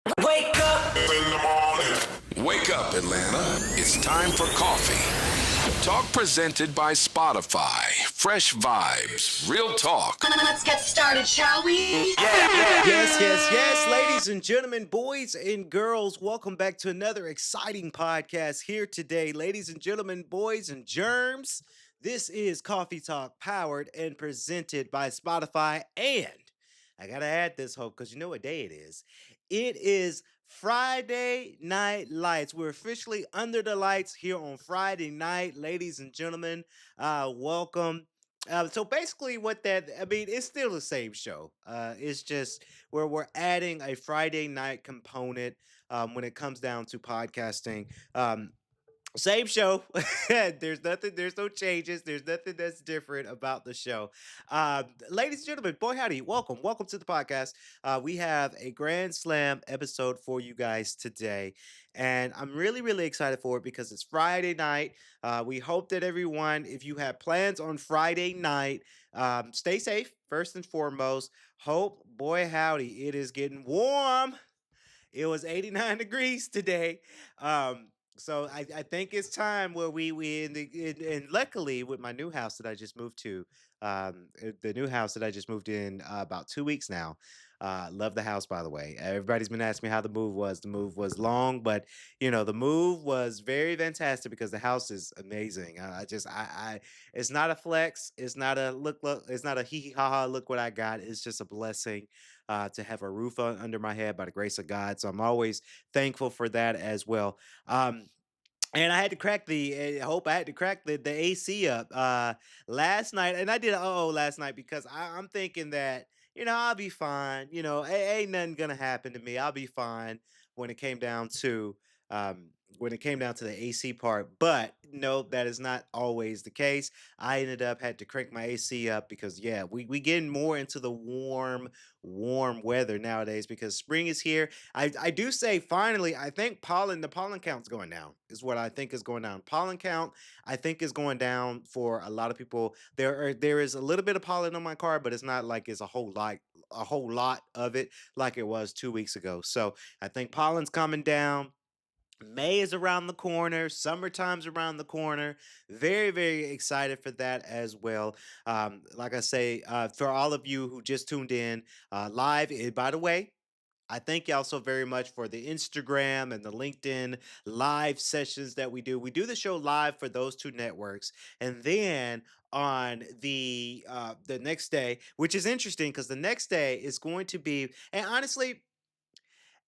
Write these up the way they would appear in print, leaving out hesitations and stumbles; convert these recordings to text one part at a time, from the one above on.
Wake up in the morning. Wake up, Atlanta. It's time for coffee. Talk presented by Spotify. Fresh vibes, real talk. Let's get started, shall we? Yes, ladies and gentlemen, boys and girls, welcome back to another exciting podcast here today. Ladies and gentlemen, boys and germs, this is Coffee Talk powered and presented by Spotify. And I gotta add this, hope, because you know what day it is. It is Friday Night Lights. We're officially under the lights here on Friday night, ladies and gentlemen. Welcome. So basically, it's still the same show. It's just where we're adding a Friday night component when it comes down to podcasting. Same show. There's no changes. There's nothing that's different about the show. Ladies and gentlemen, boy, howdy, welcome to the podcast. We have a Grand Slam episode for you guys today. And I'm really excited for it because it's Friday night. We hope that everyone, if you have plans on Friday night, stay safe, first and foremost. Hope, boy, howdy, it is getting warm. It was 89 degrees today. So I think it's time where we and luckily with my new house that I just moved to, the new house that I just moved in about 2 weeks now. Love the house, by the way. Everybody's been asking me how the move was. The move was long, but the move was very fantastic because the house is amazing. It's not a flex. It's not a look. It's not a hee hee ha ha. Look what I got. It's just a blessing to have a roof under my head by the grace of God. So I'm always thankful for that as well. And I had to crack I had to crack the AC up last night, and I did last night because I'm thinking that I'll be fine. Ain't nothing gonna happen to me. I'll be fine when it came down to um, the AC part. But no, that is not always the case. I ended up had to crank my AC up because yeah, we getting more into the warm weather nowadays because spring is here. I do say finally, I think the pollen count's going down, is what I think is going down. Pollen count, I think, is going down for a lot of people. There is a little bit of pollen on my car, but it's not like it's a whole lot of it like it was 2 weeks ago. So I think pollen's coming down. May is around the corner. Summertime's around the corner. Very excited for that as well. Like I say, for all of you who just tuned in live, by the way, I thank y'all so very much for the Instagram and the LinkedIn live sessions that we do. We do the show live for those two networks, and then on the next day, which is interesting because the next day is going to be, and honestly,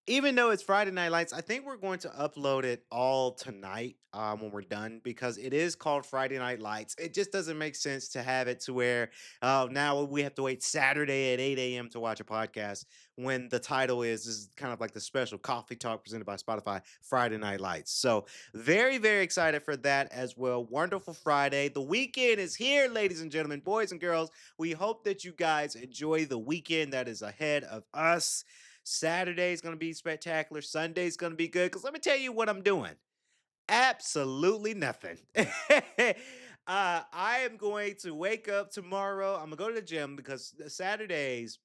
even though it's Friday Night Lights, I think we're going to upload it all tonight when we're done because it is called Friday Night Lights. It just doesn't make sense to have it to where now we have to wait Saturday at 8 a.m. to watch a podcast when the title is kind of like the special coffee talk presented by Spotify Friday Night Lights. So very excited for that as well. Wonderful Friday. The weekend is here, ladies and gentlemen, boys and girls. We hope that you guys enjoy the weekend that is ahead of us. Saturday's going to be spectacular. Sunday's going to be good. Because let me tell you what I'm doing. Absolutely nothing. I am going to wake up tomorrow. I'm going to go to the gym because the Saturdays,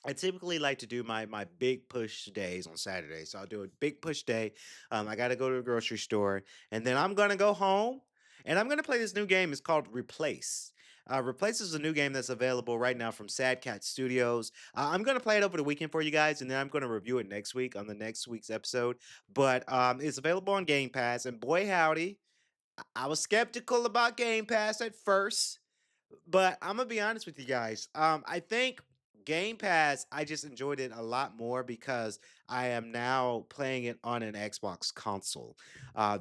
I typically like to do my big push days on Saturdays. So I'll do a big push day. I got to go to the grocery store. And then I'm going to go home. And I'm going to play this new game. It's called Replace. Replace is a new game that's available right now from Sad Cat Studios. I'm going to play it over the weekend for you guys, and then I'm going to review it next week on the next week's episode. But it's available on Game Pass, and boy howdy, I was skeptical about Game Pass at first, but I'm gonna be honest with you guys. I think Game Pass, I just enjoyed it a lot more because I am now playing it on an Xbox console.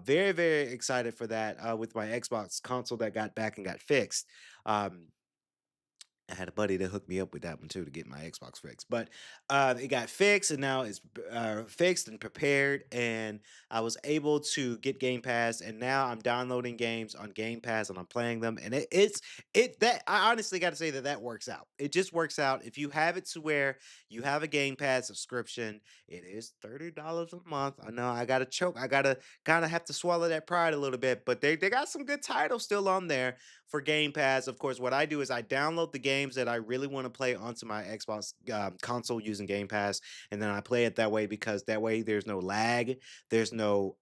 Very excited for that with my Xbox console that got back and got fixed. Um, I had a buddy that hooked me up with that one too to get my Xbox fixed. But it got fixed and now it's fixed and prepared. And I was able to get Game Pass. And now I'm downloading games on Game Pass and I'm playing them. And I honestly got to say that works out. It just works out. If you have it to where you have a Game Pass subscription, it is $30 a month. I know I got to choke. I got to kind of have to swallow that pride a little bit. But they got some good titles still on there for Game Pass. Of course, what I do is I download the game games that I really want to play onto my Xbox console using Game Pass, and then I play it that way because that way there's no lag, there's no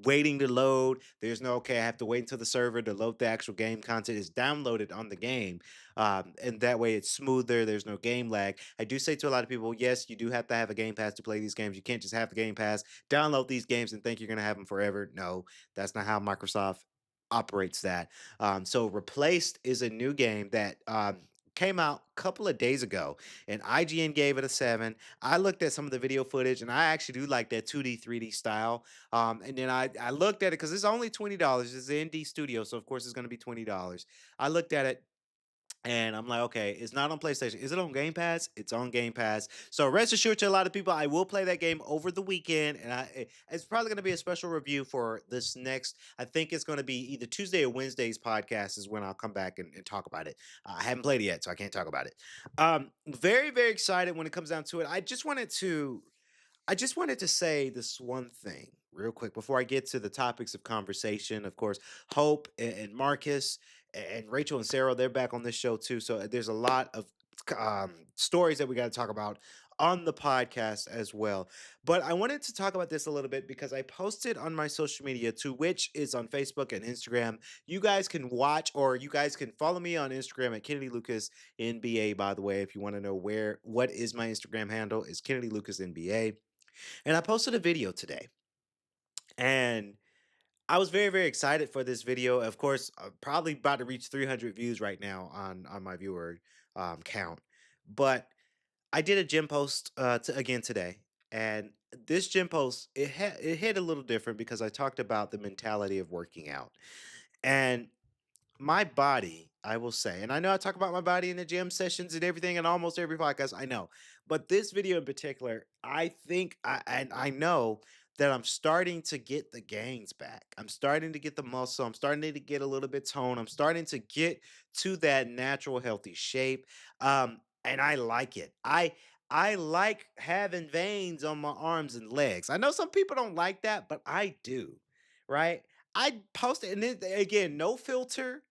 waiting to load, there's no okay I have to wait until the server to load the actual game content is downloaded on the game, and that way it's smoother. There's no game lag. I do say to a lot of people, yes, you do have to have a Game Pass to play these games. You can't just have the Game Pass, download these games, and think you're gonna have them forever. No, that's not how Microsoft operates that. So Replaced is a new game that came out a couple of days ago, and IGN gave it a 7. I looked at some of the video footage, and I actually do like that 2D, 3D style. And then I looked at it because it's only $20. It's an indie studio, so of course it's going to be $20. I looked at it and I'm like, okay, it's not on PlayStation. Is it on Game Pass? It's on Game Pass. So rest assured to a lot of people, I will play that game over the weekend, and it's probably going to be a special review for this next. I think it's going to be either Tuesday or Wednesday's podcast is when I'll come back and talk about it. I haven't played it yet, so I can't talk about it. Very very excited when it comes down to it. I just wanted to say this one thing real quick before I get to the topics of conversation. Of course, Hope and Marcus and Rachel and Sarah, they're back on this show too. So there's a lot of stories that we got to talk about on the podcast as well. But I wanted to talk about this a little bit because I posted on my social media, to which is on Facebook and Instagram. You guys can watch, or you guys can follow me on Instagram at Kennedy Lucas NBA. By the way, if you want to know what is my Instagram handle, is Kennedy Lucas NBA. And I posted a video today, and I was very, very excited for this video. Of course, probably about to reach 300 views right now on my viewer count. But I did a gym post again today, and this gym post it hit a little different because I talked about the mentality of working out, and my body, I will say, and I know I talk about my body in the gym sessions and everything in almost every podcast, I know. But this video in particular, I think and I know that I'm starting to get the gains back. I'm starting to get the muscle. I'm starting to get a little bit tone. I'm starting to get to that natural healthy shape. And I like it. I like having veins on my arms and legs. I know some people don't like that, but I do. Right? I posted, and then again, no filter,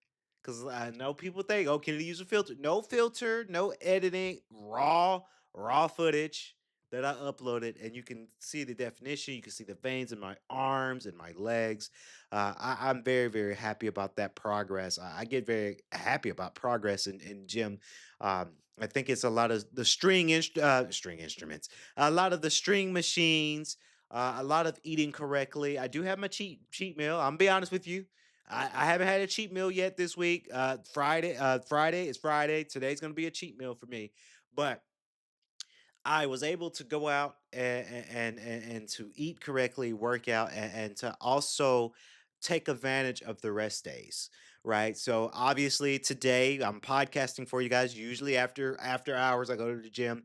because I know people think, oh, can you use a filter? No filter, no editing, raw footage that I uploaded, and you can see the definition. You can see the veins in my arms and my legs. I'm very, very happy about that progress. I get very happy about progress in gym. I think it's a lot of the string instruments, a lot of the string machines, a lot of eating correctly. I do have my cheat meal. I'm gonna be honest with you. I haven't had a cheat meal yet this week. Friday is Friday. Today's gonna be a cheat meal for me, but I was able to go out and to eat correctly, work out, and to also take advantage of the rest days. Right. So obviously today I'm podcasting for you guys. Usually after hours, I go to the gym.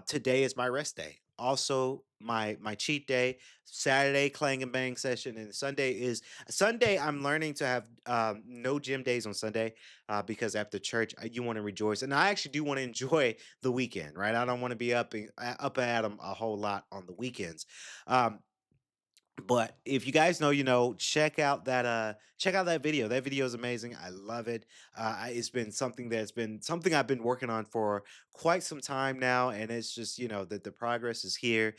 Today is my rest day. Also my cheat day. Saturday clang and bang session, and Sunday. I'm learning to have no gym days on Sunday because after church you want to rejoice, and I actually do want to enjoy the weekend, right? I don't want to be up at them a whole lot on the weekends. Um, but if you guys know, you know, check out that video. That video is amazing. I love it. It's been something I've been working on for quite some time now, and it's just, you know, that the progress is here.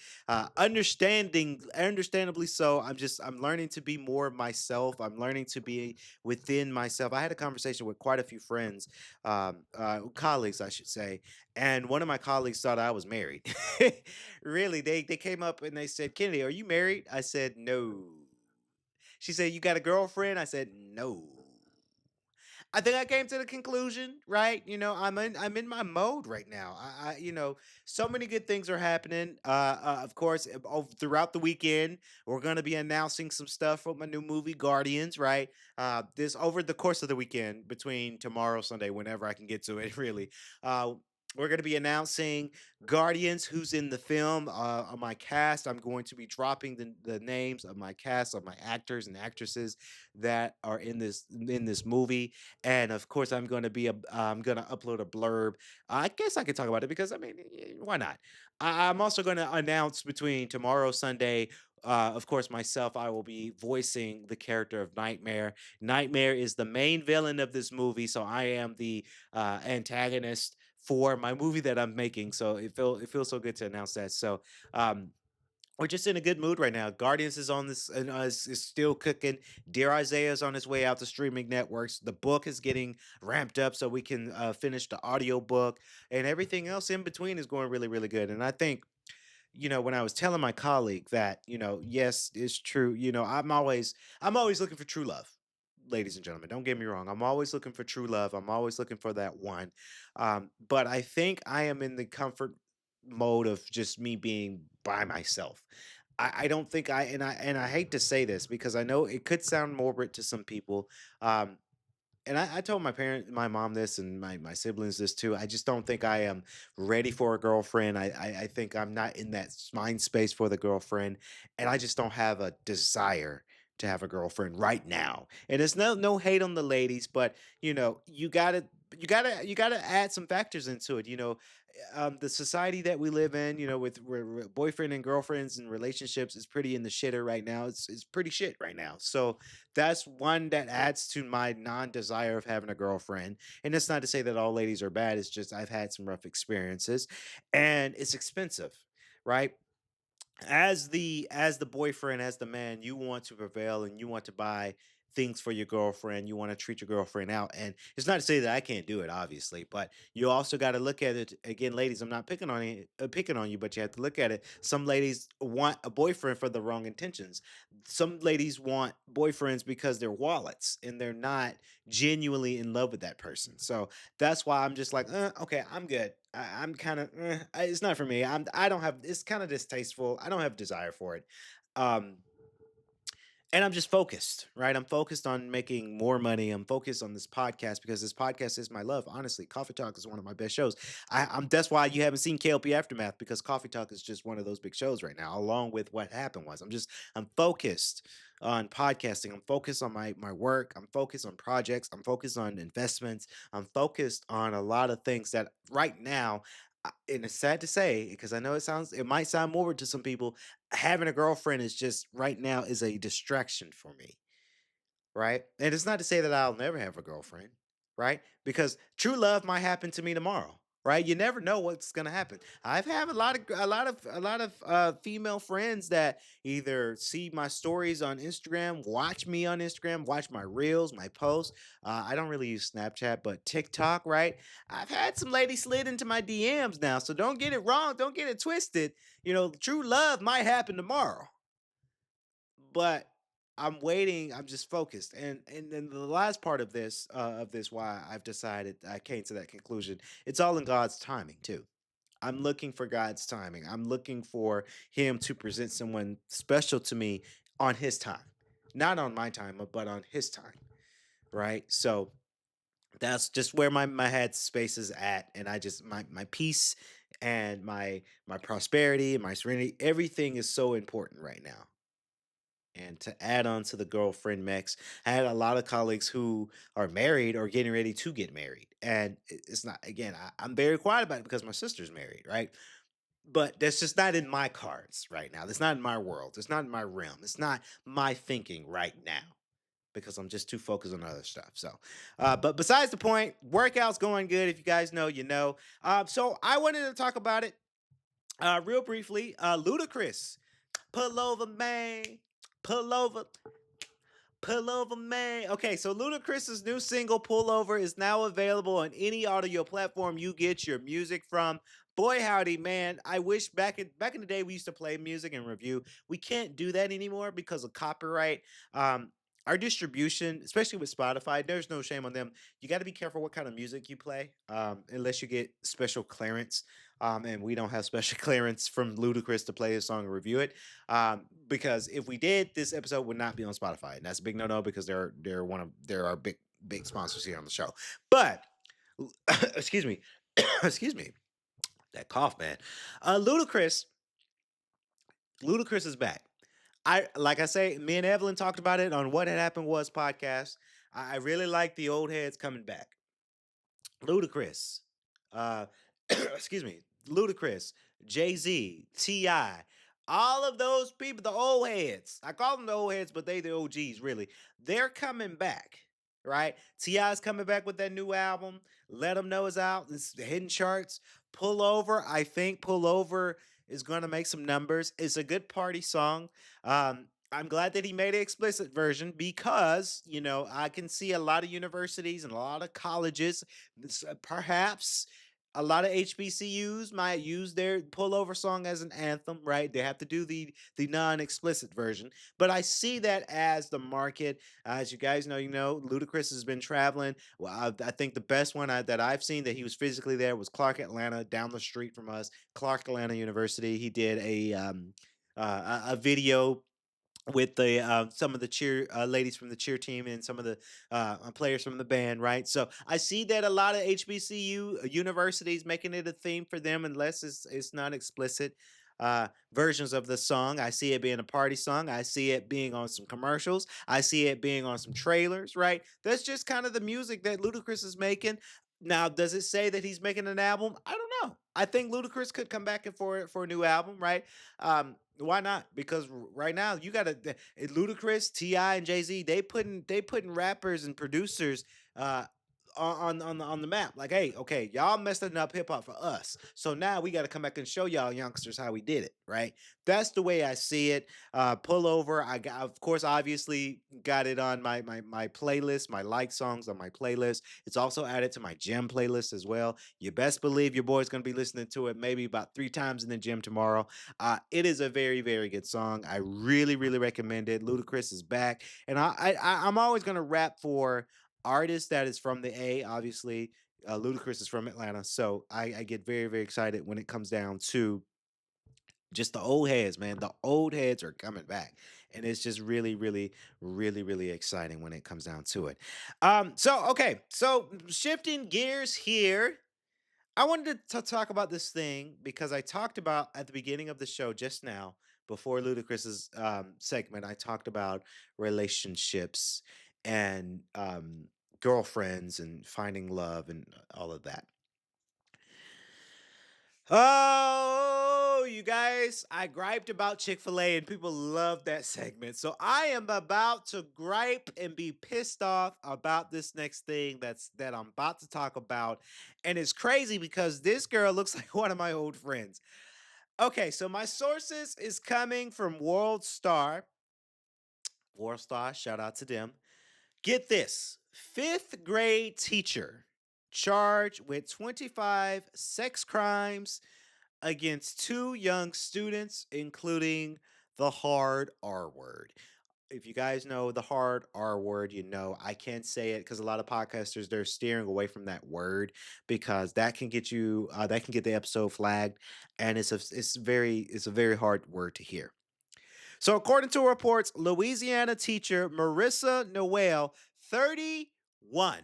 Understandably so. I'm learning to be more of myself. I'm learning to be within myself. I had a conversation with quite a few friends, colleagues, I should say, and one of my colleagues thought I was married. Really, they came up and they said, "Kennedy, are you married?" I said, "No." She said, "You got a girlfriend?" I said, "No." I think I came to the conclusion, right? You know, I'm in my mode right now. So many good things are happening. Of course, throughout the weekend, we're gonna be announcing some stuff from my new movie, Guardians. Right? This over the course of the weekend, between tomorrow, Sunday, whenever I can get to it. Really, uh, we're going to be announcing Guardians, who's in the film, on my cast. I'm going to be dropping the names of my cast, of my actors and actresses that are in this movie, and of course, I'm going to upload a blurb. I guess I could talk about it because I mean, why not? I'm also going to announce between tomorrow, Sunday. Of course, myself, I will be voicing the character of Nightmare. Nightmare is the main villain of this movie, so I am the antagonist for my movie that I'm making. So it feels so good to announce that. So um, we're just in a good mood right now. Guardians is on this and is still cooking. Dear Isaiah is on his way out to streaming networks. The book is getting ramped up so we can finish the audio book, and everything else in between is going really, really good. And I think when I was telling my colleague that, yes, it's true. I'm always looking for true love, ladies and gentlemen. Don't get me wrong. I'm always looking for true love. I'm always looking for that one. But I think I am in the comfort mode of just me being by myself. I don't think I hate to say this because I know it could sound morbid to some people. Um, and I told my mom this, and my siblings this too. I just don't think I am ready for a girlfriend. I think I'm not in that mind space for the girlfriend, and I just don't have a desire to have a girlfriend right now. And it's no hate on the ladies, but you gotta add some factors into it. The society that we live in, with boyfriend and girlfriends and relationships is pretty in the shitter right now. It's pretty shit right now. So that's one that adds to my non-desire of having a girlfriend. And it's not to say that all ladies are bad. It's just I've had some rough experiences, and it's expensive, right? As the boyfriend, as the man, you want to prevail and you want to buy things for your girlfriend. You want to treat your girlfriend out. And it's not to say that I can't do it, obviously, but you also got to look at it again, ladies. I'm not picking on you, but you have to look at it. Some ladies want a boyfriend for the wrong intentions. Some ladies want boyfriends because they're wallets and they're not genuinely in love with that person. So that's why I'm just like, okay, I'm good. I'm kind of, it's not for me. I don't have. It's kind of distasteful. I don't have desire for it. Um, and I'm just focused, right? I'm focused on making more money. I'm focused on this podcast because this podcast is my love. Honestly, Coffee Talk is one of my best shows. I'm That's why you haven't seen K.L.P Aftermath, because Coffee Talk is just one of those big shows right now. Along with What Happened Was, I'm focused on podcasting. I'm focused on my work. I'm focused on projects. I'm focused on investments. I'm focused on a lot of things that right now. And it's sad to say because I know it might sound morbid to some people. Having a girlfriend is just right now is a distraction for me, right? And it's not to say that I'll never have a girlfriend, right? Because true love might happen to me tomorrow, right? You never know what's gonna happen. I've had a lot of female friends that either see my stories on Instagram, watch me on Instagram, watch my reels, my posts. I don't really use Snapchat, but TikTok, right? I've had some ladies slid into my DMs now, so don't get it wrong, don't get it twisted. True love might happen tomorrow, but I'm waiting. I'm just focused, and then the last part of this why I've decided I came to that conclusion. It's all in God's timing too. I'm looking for God's timing. I'm looking for Him to present someone special to me on His time, not on my time, but on His time. Right. So that's just where my head space is at, and I just my peace and my prosperity and my serenity. Everything is so important right now. And to add on to the girlfriend mix, I had a lot of colleagues who are married or getting ready to get married. And it's not, again, I'm very quiet about it because my sister's married, right? But that's just not in my cards right now. That's not in my world. It's not in my realm. It's not my thinking right now because I'm just too focused on other stuff. So, but besides the point, workout's going good. If you guys know, you know. So I wanted to talk about it real briefly. Ludacris, Pullover, man. Pullover. Pullover, man. Okay, so Ludacris's new single "Pullover" is now available on any audio platform you get your music from. Boy, howdy, man! I wish back in the day we used to play music and review. We can't do that anymore because of copyright. Um, our distribution, especially with Spotify, there's no shame on them. You got to be careful what kind of music you play, unless you get special clearance. And we don't have special clearance from Ludacris to play a song and review it. Because if we did, this episode would not be on Spotify, and that's a big no because they're our big sponsors here on the show. But excuse me, excuse me, that cough, man. Ludacris, Ludacris is back. Like I say, me and Evelyn talked about it on What Had Happened Was podcast. I really like the old heads coming back. Ludacris, uh, excuse me, Ludacris, Jay Z, Ti. All of those people, the old heads. I call them the old heads, but they the OGs, really. They're coming back, right? T.I.'s coming back with that new album. Let Them Know is out. It's hitting charts. Pullover, I think Pullover is going to make some numbers. It's a good party song. I'm glad that he made an explicit version because, I can see a lot of universities and a lot of colleges, perhaps a lot of HBCUs might use their pullover song as an anthem, right? They have to do the non-explicit version, but I see that as the market. As you guys know, Ludacris has been traveling. Well, I think the best one that I've seen that he was physically there was Clark Atlanta, down the street from us, Clark Atlanta University. He did a video with the some of the cheer ladies from the cheer team and some of the players from the band, right? So I see that a lot of HBCU universities making it a theme for them, unless it's not explicit versions of the song. I see it being a party song. I see it being on some commercials. I see it being on some trailers, right? That's just kind of the music that Ludacris is making. Now, does it say that he's making an album? I don't know. I think Ludacris could come back for a new album, right? Why not? Because right now you got to Ludacris, Ti, and Jay Z. They putting rappers and producers uh, on the map. Like, hey, okay, y'all messing up hip hop for us. So now we got to come back and show y'all youngsters how we did it. Right? That's the way I see it. Pullover. I got, of course, obviously got it on my playlist. My like songs on my playlist. It's also added to my gym playlist as well. You best believe your boy's gonna be listening to it maybe about 3 times in the gym tomorrow. It is a very, very good song. I really, really recommend it. Ludacris is back, and I'm always gonna rap for artists that is from the A. Obviously, Ludacris is from Atlanta, so I get very, very excited when it comes down to just the old heads, man. The old heads are coming back, and it's just really, really, really, really exciting when it comes down to it. So okay, so shifting gears here. I wanted to talk about this thing because I talked about at the beginning of the show just now, before Ludacris's segment, I talked about relationships and girlfriends and finding love and all of that. Oh, you guys, I griped about Chick-fil-A and people love that segment. So I am about to gripe and be pissed off about this next thing that I'm about to talk about. And it's crazy because this girl looks like one of my old friends. Okay, so my sources is coming from World Star. World Star, shout out to them. Get this. Fifth grade teacher charged with 25 sex crimes against two young students, including the hard R word. If you guys know the hard R word, I can't say it because a lot of podcasters they're steering away from that word because that can get the episode flagged, and it's a very hard word to hear. So according to reports, Louisiana teacher Marissa Noel, 31,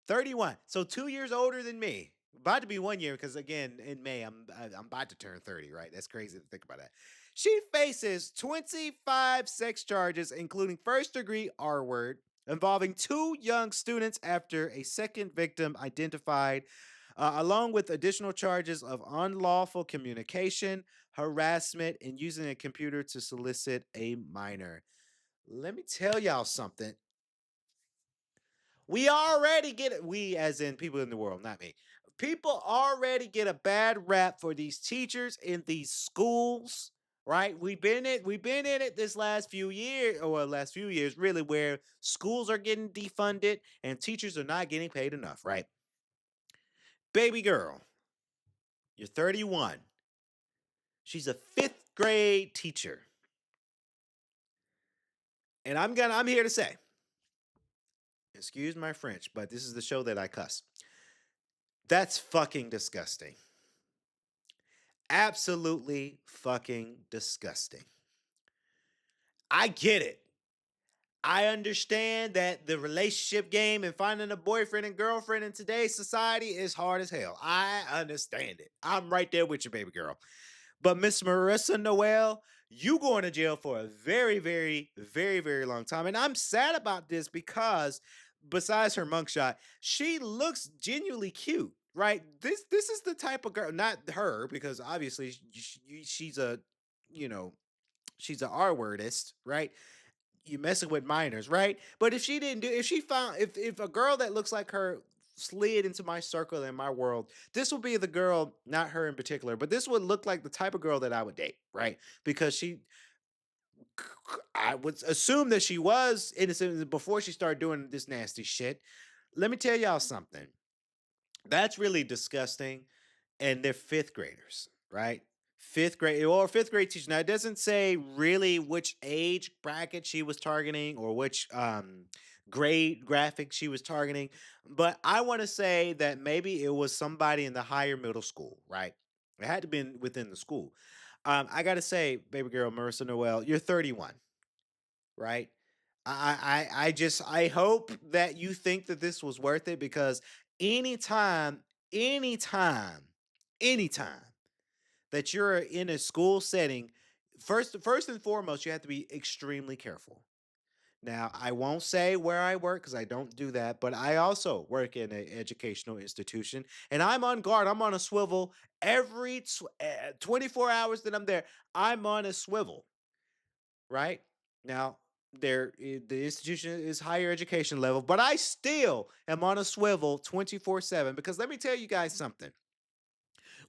31. So 2 years older than me. About to be 1 year because again in May I'm about to turn 30. Right? That's crazy to think about that. She faces 25 sex charges, including first-degree R word, involving two young students after a second victim identified, along with additional charges of unlawful communication, harassment, and using a computer to solicit a minor. Let me tell y'all something. We as in people in the world, not me. People already get a bad rap for these teachers in these schools, right? We've been in it this last few years really, where schools are getting defunded and teachers are not getting paid enough, right? Baby girl, you're 31. She's a 5th grade teacher. And I'm here to say, excuse my French, but this is the show that I cuss. That's fucking disgusting. Absolutely fucking disgusting. I get it. I understand that the relationship game and finding a boyfriend and girlfriend in today's society is hard as hell. I understand it. I'm right there with you, baby girl. But Miss Marissa Noel, you going to jail for a very, very, very, very long time. And I'm sad about this because besides her mugshot, she looks genuinely cute. right? This is the type of girl, not her, because obviously she's a, you know, she's an R wordist, right? You messing with minors, right? But if she didn't do, if she found, if a girl that looks like her slid into my circle in my world, this would be the girl, not her in particular, but this would look like the type of girl that I would date, right? Because I would assume that she was innocent before she started doing this nasty shit. Let me tell y'all something. That's really disgusting. And they're fifth graders, right? Fifth grade or fifth grade teacher. Now it doesn't say really which age bracket she was targeting or which grade graphic she was targeting, but I want to say that maybe it was somebody in the higher middle school, right? It had to be within the school. I gotta say, baby girl Marissa Noel, you're 31, right? I hope that you think that this was worth it because anytime, anytime, anytime that you're in a school setting, first and foremost, you have to be extremely careful. Now, I won't say where I work because I don't do that, but I also work in an educational institution and I'm on guard. I'm on a swivel 24 hours that I'm there. I'm on a swivel, right? Now, the institution is higher education level, but I still am on a swivel 24/7 because let me tell you guys something.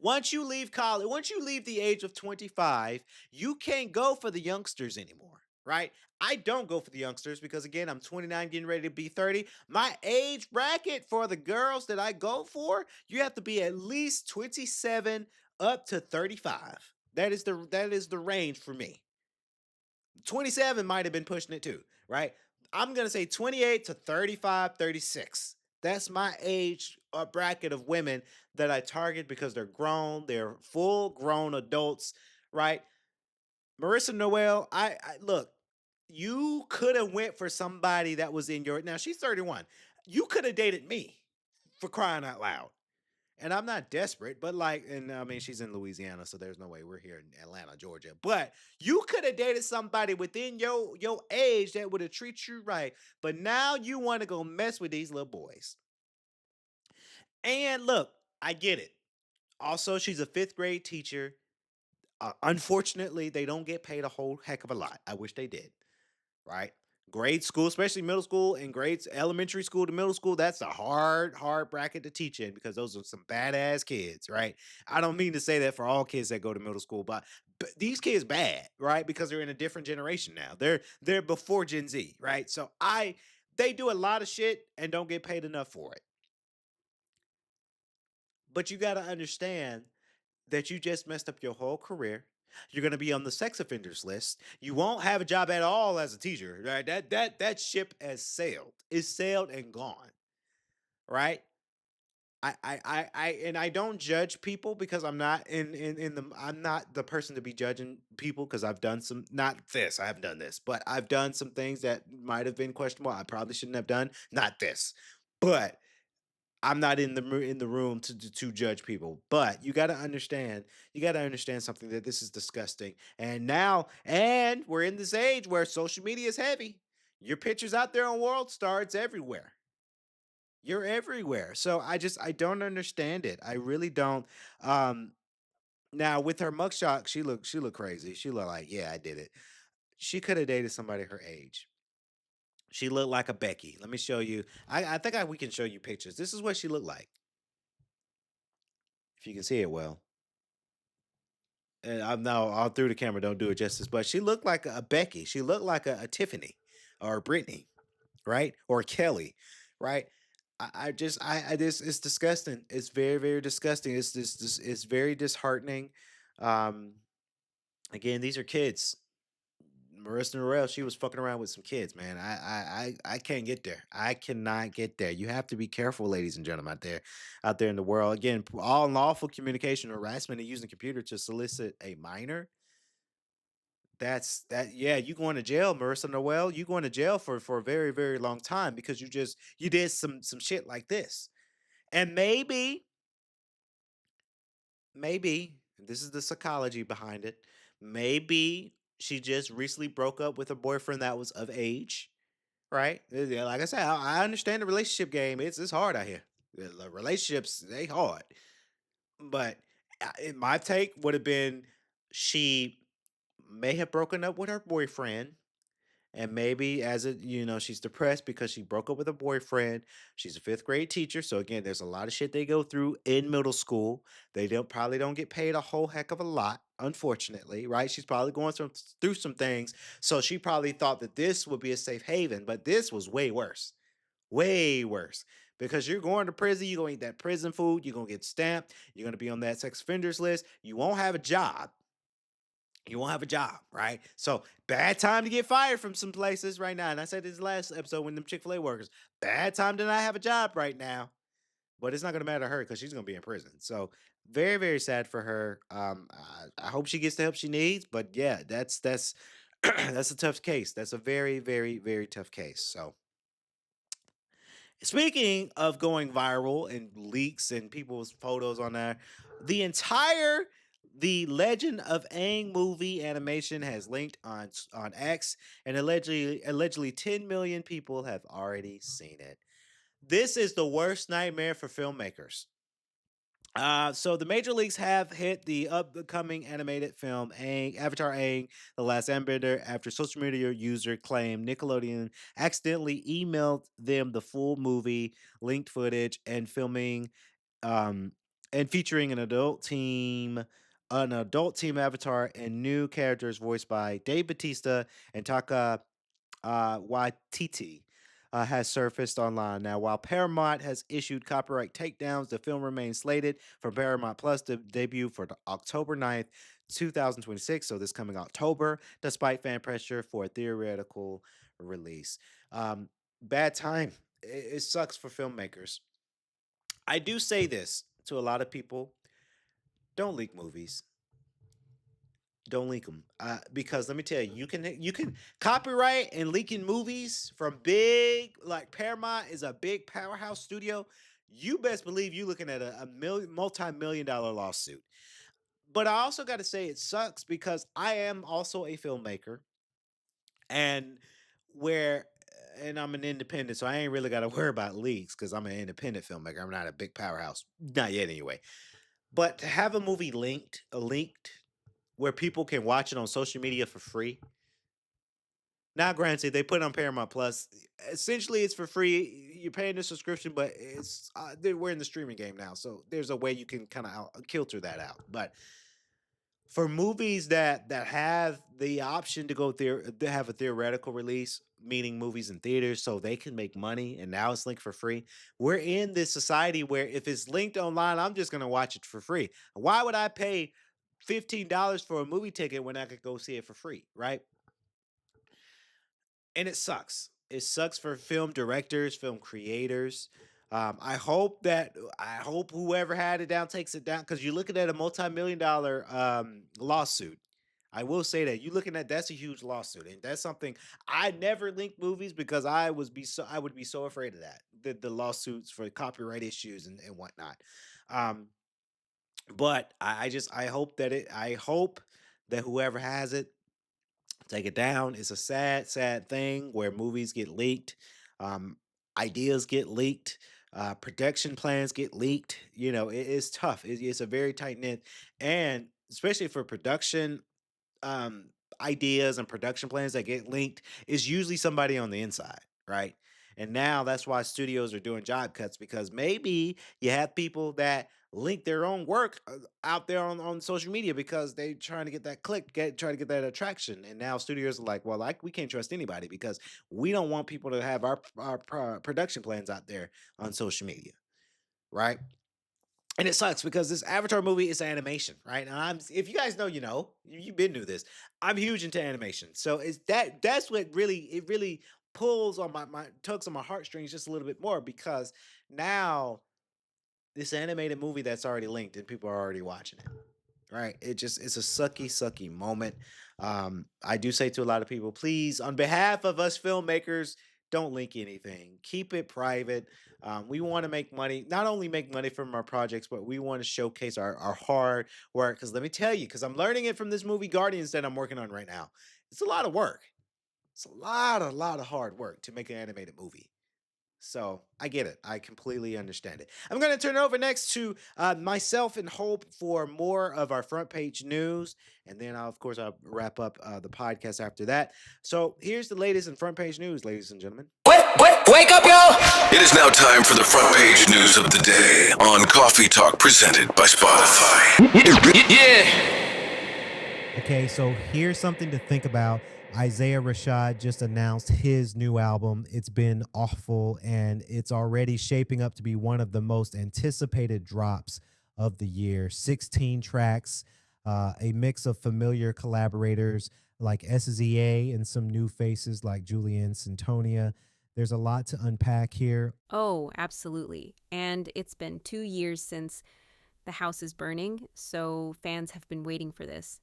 Once you leave college, once you leave the age of 25, you can't go for the youngsters anymore, right? I don't go for the youngsters because again, I'm 29 getting ready to be 30. My age bracket for the girls that I go for, you have to be at least 27 up to 35. That is the range for me. 27 might have been pushing it too, right? I'm going to say 28 to 35, 36. That's my age bracket of women that I target because they're grown, they're full grown adults, right? Marissa Noel, I look, you could have went for somebody that was in your, now she's 31. You could have dated me for crying out loud. And I'm not desperate, but like, and I mean, she's in Louisiana, so there's no way we're here in Atlanta, Georgia. But you could have dated somebody within your age that would have treated you right. But now you want to go mess with these little boys. And look, I get it. Also, she's a fifth grade teacher. Unfortunately, they don't get paid a whole heck of a lot. I wish they did, right? Grade school, especially middle school and grades, elementary school to middle school, that's a hard bracket to teach in because those are some badass kids, right? I don't mean to say that for all kids that go to middle school, but these kids bad, right? Because they're in a different generation now. They're before Gen Z, right? So they do a lot of shit and don't get paid enough for it. But you got to understand that you just messed up your whole career. You're going to be on the sex offenders list. You won't have a job at all as a teacher. Right? That ship has sailed. It's sailed and gone. Right? And I don't judge people because I'm not in the I'm not the person to be judging people because I've done some, not this, I haven't done this, but I've done some things that might have been questionable. I probably shouldn't have done. Not this. But I'm not in the room to judge people, but you got to understand something that this is disgusting. And we're in this age where social media is heavy. Your pictures out there on World Star, it's everywhere. You're everywhere. So I don't understand it. I really don't. Um Now with her mugshot, she looked crazy. She looked like, yeah, I did it. She could have dated somebody her age. She looked like a Becky. Let me show you. I think we can show you pictures. This is what she looked like. If you can see it well. And I'm now all through the camera, don't do it justice, but she looked like a Becky. She looked like a Tiffany or a Brittany, right? Or a Kelly, right? I this it's disgusting. It's very, very disgusting. It's very disheartening. Um, Again, these are kids. Marissa Norell, she was fucking around with some kids, man. I can't get there. I cannot get there. You have to be careful, ladies and gentlemen, out there in the world. Again, all unlawful communication or harassment and using the computer to solicit a minor. Yeah, you going to jail, Marissa Noel. You going to jail for a very, very long time because you did some shit like this. And maybe this is the psychology behind it. Maybe she just recently broke up with a boyfriend that was of age, right? Yeah, like I said, I understand the relationship game. It's hard out here. The relationships they hard, but in my take would have been she may have broken up with her boyfriend. And maybe as a she's depressed because she broke up with a boyfriend. She's a fifth grade teacher. So again, there's a lot of shit they go through in middle school. They don't get paid a whole heck of a lot, unfortunately, right? She's probably going through some things. So she probably thought that this would be a safe haven, but this was way worse. Way worse. Because you're going to prison, you're gonna eat that prison food, you're gonna get stamped, you're gonna be on that sex offenders list, you won't have a job, right? So bad time to get fired from some places right now. And I said this last episode when them Chick-fil-A workers, bad time to not have a job right now. But it's not gonna matter to her because she's gonna be in prison. So very, very sad for her. I hope she gets the help she needs. But yeah, that's that's a tough case. That's a very, very, very tough case. So speaking of going viral and leaks and people's photos on there, the entire the Legend of Aang movie animation has linked on X, and allegedly 10 million people have already seen it. This is the worst nightmare for filmmakers. So the major leagues have hit the upcoming animated film Avatar Aang, The Last Airbender after social media user claimed Nickelodeon accidentally emailed them the full movie, linked footage, and filming, um, and featuring an adult team avatar and new characters voiced by Dave Batista and Taka Waititi has surfaced online. Now, while Paramount has issued copyright takedowns, the film remains slated for Paramount Plus to debut for October 9th, 2026. So, this coming October, despite fan pressure for a theoretical release. Bad time. It sucks for filmmakers. I do say this to a lot of people: don't leak movies. Don't leak them, because let me tell you, you can copyright and leaking movies from big like Paramount is a big powerhouse studio. You best believe you looking at a multi-million dollar lawsuit. But I also got to say it sucks because I am also a filmmaker, and where and I'm an independent, so I ain't really got to worry about leaks because I'm an independent filmmaker. I'm not a big powerhouse, not yet anyway. But to have a movie leaked where people can watch it on social media for free. Now, granted, they put it on Paramount Plus. Essentially, it's for free. You're paying the subscription, but we're in the streaming game now, so there's a way you can kind of filter that out. But for movies that have the option to to have a theoretical release, meaning movies in theaters, so they can make money, and now it's linked for free. We're in this society where if it's linked online, I'm just gonna watch it for free. Why would I pay $15 for a movie ticket when I could go see it for free, right? And it sucks. It sucks for film directors, film creators. I hope whoever had it down takes it down because you're looking at a multi-million dollar lawsuit. I will say that you're looking at that's a huge lawsuit, and that's something I never link movies because I would be so afraid of that the lawsuits for copyright issues and whatnot. Um, but I hope that whoever has it take it down. It's a sad, sad thing where movies get leaked, um, ideas get leaked, production plans get leaked. It's tough. It's a very tight knit, and especially for production um, ideas and production plans that get linked is usually somebody on the inside, right? And now that's why studios are doing job cuts because maybe you have people that link their own work out there on social media because they trying to get that trying to get that attraction. And now studios are like, well, like we can't trust anybody because we don't want people to have our production plans out there on social media, right? And it sucks because this Avatar movie is animation, right? And if you guys know, you know, you've been through this. I'm huge into animation. So that's what really pulls on my tugs on my heartstrings just a little bit more because now this animated movie that's already linked and people are already watching it. Right. It's a sucky moment. I do say to a lot of people, please, on behalf of us filmmakers, don't link anything. Keep it private. We want to make money, not only make money from our projects, but we want to showcase our hard work. Because let me tell you, because I'm learning it from this movie Guardians that I'm working on right now. It's a lot of work. It's a lot of hard work to make an animated movie. So I get it. I completely understand it. I'm going to turn it over next to myself and Hope for more of our front page news. And then, of course, I'll wrap up the podcast after that. So here's the latest in front page news, ladies and gentlemen. Wake up, y'all! It is now time for the front page news of the day on Coffee Talk presented by Spotify. Yeah. Okay, so here's something to think about. Isaiah Rashad just announced his new album. It's been awful, and it's already shaping up to be one of the most anticipated drops of the year. 16 tracks, a mix of familiar collaborators like SZA and some new faces like Julian Santonia. There's a lot to unpack here. Oh, absolutely. And it's been 2 years since The House is Burning, so fans have been waiting for this.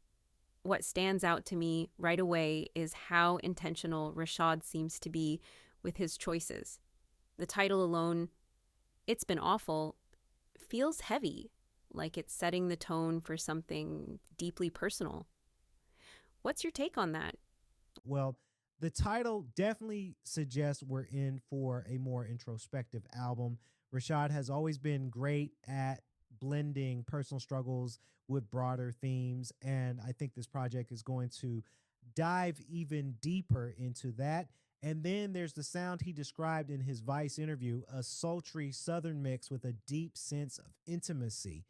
What stands out to me right away is how intentional Rashad seems to be with his choices. The title alone, It's Been Awful, feels heavy, like it's setting the tone for something deeply personal. What's your take on that? Well, the title definitely suggests we're in for a more introspective album. Rashad has always been great at blending personal struggles with broader themes, and I think this project is going to dive even deeper into that. And then there's the sound he described in his Vice interview, a sultry southern mix with a deep sense of intimacy.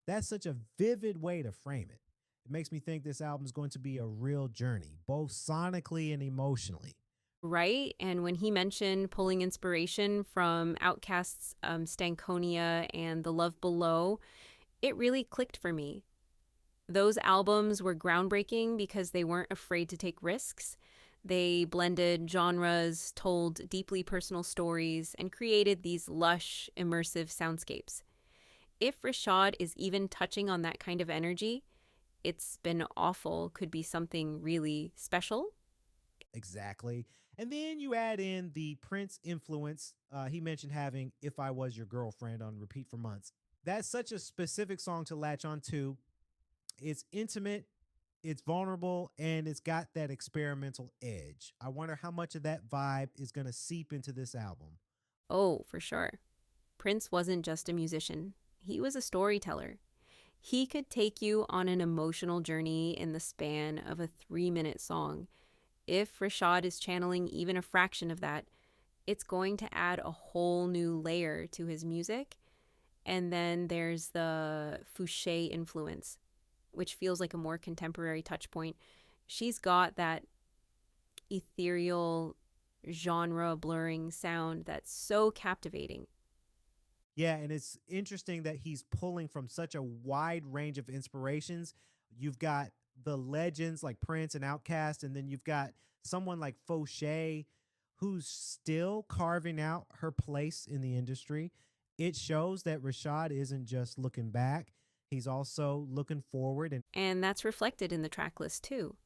That's such a vivid way to frame it. It makes me think this album is going to be a real journey, both sonically and emotionally. Right? And when he mentioned pulling inspiration from Outkast's Stankonia and The Love Below, it really clicked for me. Those albums were groundbreaking because they weren't afraid to take risks. They blended genres, told deeply personal stories, and created these lush, immersive soundscapes. If Rashad is even touching on that kind of energy, It's Been Awful could be something really special. Exactly. And then you add in the Prince influence. He mentioned having If I Was Your Girlfriend on repeat for months. That's such a specific song to latch on to. It's intimate, it's vulnerable, and it's got that experimental edge. I wonder how much of that vibe is going to seep into this album. Oh, for sure. Prince wasn't just a musician, he was a storyteller. He could take you on an emotional journey in the span of a 3-minute song. If Rashad is channeling even a fraction of that, it's going to add a whole new layer to his music. And then there's the Fouché influence, which feels like a more contemporary touch point. She's got that ethereal, genre blurring sound that's so captivating. Yeah, and it's interesting that he's pulling from such a wide range of inspirations. You've got the legends like Prince and Outkast, and then you've got someone like Fauché who's still carving out her place in the industry. It shows that Rashad isn't just looking back, he's also looking forward. And that's reflected in the track list too.